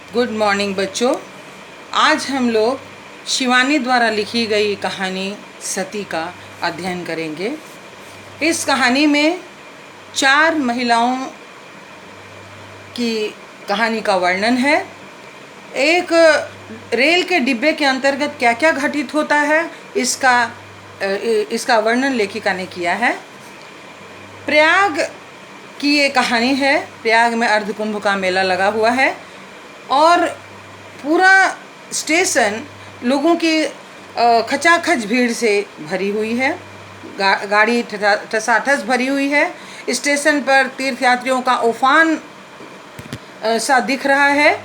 Good morning बच्चों। आज हम लोग शिवानी द्वारा लिखी गई कहानी सती का अध्ययन करेंगे। इस कहानी में 4 महिलाओं की कहानी का वर्णन है। एक रेल के डिब्बे के अंतर्गत क्या क्या घटित होता है इसका वर्णन लेखिका ने किया है। प्रयाग की ये कहानी है। प्रयाग में अर्धकुंभ का मेला लगा हुआ है और पूरा स्टेशन लोगों की खचाखच भीड़ से भरी हुई है। गाड़ी ठसाठस भरी हुई है। स्टेशन पर तीर्थयात्रियों का उफान सा दिख रहा है।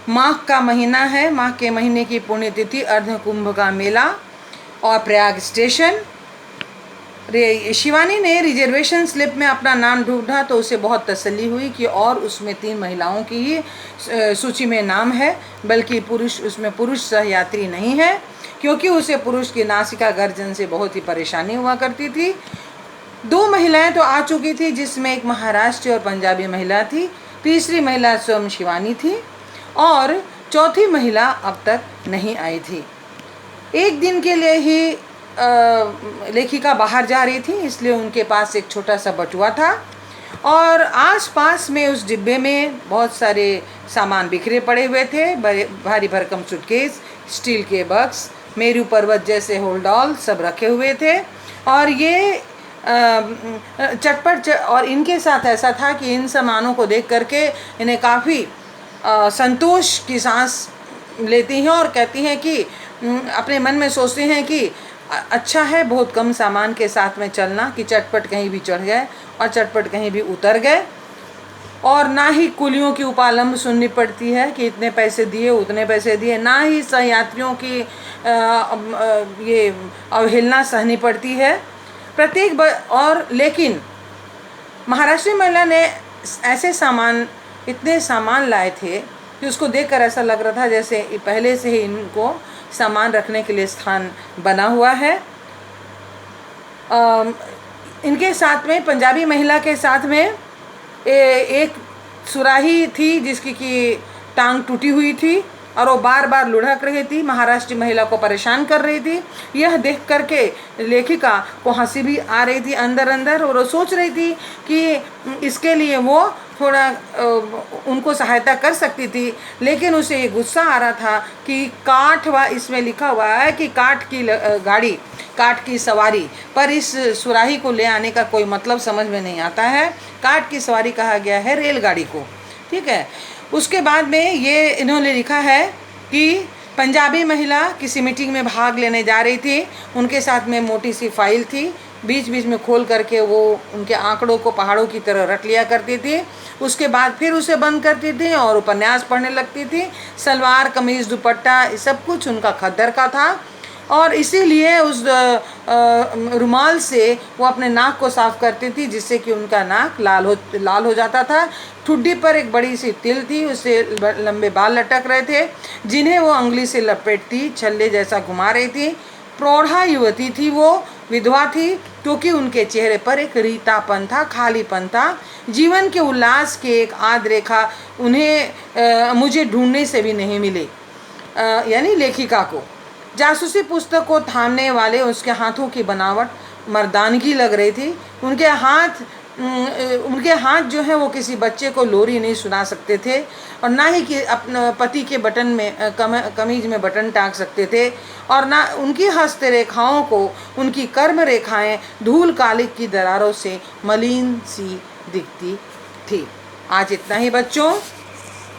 माघ का महीना है। माघ के महीने की पुण्यतिथि, अर्धकुंभ का मेला और प्रयाग स्टेशन। शिवानी ने रिजर्वेशन स्लिप में अपना नाम ढूंढा तो उसे बहुत तसल्ली हुई कि और उसमें 3 महिलाओं की ही सूची में नाम है, बल्कि उसमें पुरुष सहयात्री नहीं है, क्योंकि उसे पुरुष की नासिका गर्जन से बहुत ही परेशानी हुआ करती थी। 2 महिलाएं तो आ चुकी थी, जिसमें एक महाराष्ट्र और पंजाबी महिला थी। तीसरी महिला स्वयं शिवानी थी और चौथी महिला अब तक नहीं आई थी। एक दिन के लिए ही लेखिका बाहर जा रही थी, इसलिए उनके पास एक छोटा सा बटुआ था और आसपास में उस डिब्बे में बहुत सारे सामान बिखरे पड़े हुए थे। भारी भरकम सूटकेस, स्टील के बक्स, मेरू पर्वत जैसे होल्डॉल सब रखे हुए थे और ये चटपट और इनके साथ ऐसा था कि इन सामानों को देख करके इन्हें काफ़ी संतोष की सांस लेती हैं और कहती हैं कि अपने मन में सोचते हैं कि अच्छा है बहुत कम सामान के साथ में चलना, कि चटपट कहीं भी चढ़ गए और चटपट कहीं भी उतर गए, और ना ही कुलियों की उपालंब सुननी पड़ती है कि इतने पैसे दिए उतने पैसे दिए, ना ही सहयात्रियों की ये अवहेलना सहनी पड़ती है प्रत्येक और लेकिन महाराष्ट्री महिला ने ऐसे इतने सामान लाए थे कि उसको देखकर ऐसा लग रहा था जैसे पहले से ही इनको सामान रखने के लिए स्थान बना हुआ है। इनके साथ में पंजाबी महिला के साथ में एक सुराही थी जिसकी की टांग टूटी हुई थी और वो बार बार लुढ़क रही थी, महाराष्ट्री महिला को परेशान कर रही थी। यह देख करके लेखिका को हंसी भी आ रही थी अंदर अंदर, और वो सोच रही थी कि इसके लिए वो थोड़ा उनको सहायता कर सकती थी, लेकिन उसे ये गुस्सा आ रहा था कि काठ व इसमें लिखा हुआ है कि काठ की गाड़ी, काठ की सवारी, पर इस सुराही को ले आने का कोई मतलब समझ में नहीं आता है। काठ की सवारी कहा गया है रेलगाड़ी को, ठीक है। उसके बाद में ये इन्होंने लिखा है कि पंजाबी महिला किसी मीटिंग में भाग लेने जा रही थी। उनके साथ में मोटी सी फाइल थी, बीच बीच में खोल करके वो उनके आंकड़ों को पहाड़ों की तरह रट लिया करती थी। उसके बाद फिर उसे बंद करती थी और उपन्यास पढ़ने लगती थी। सलवार कमीज़ दुपट्टा सब कुछ उनका खद्दर का था और इसीलिए उस रुमाल से वो अपने नाक को साफ करती थी, जिससे कि उनका नाक लाल हो जाता था। ठुड्डी पर एक बड़ी सी तिल थी, उससे लंबे बाल लटक रहे थे जिन्हें वो अंगुली से लपेटती छल्ले जैसा घुमा रही थी। प्रौढ़ा युवती थी वो, विधवा थी, क्योंकि उनके चेहरे पर एक रीतापन था, खालीपन था। जीवन के उल्लास के एक आध रेखा उन्हें मुझे ढूंढने से भी नहीं मिली, यानी लेखिका को। जासूसी पुस्तक को थामने वाले उसके हाथों की बनावट मर्दानगी लग रही थी। उनके हाथ जो है वो किसी बच्चे को लोरी नहीं सुना सकते थे और ना ही कि अपने पति के बटन में कमीज में बटन टाँग सकते थे, और ना उनकी हस्त रेखाओं को उनकी कर्म रेखाएं धूल कालिक की दरारों से मलिन सी दिखती थी। आज इतना ही बच्चों।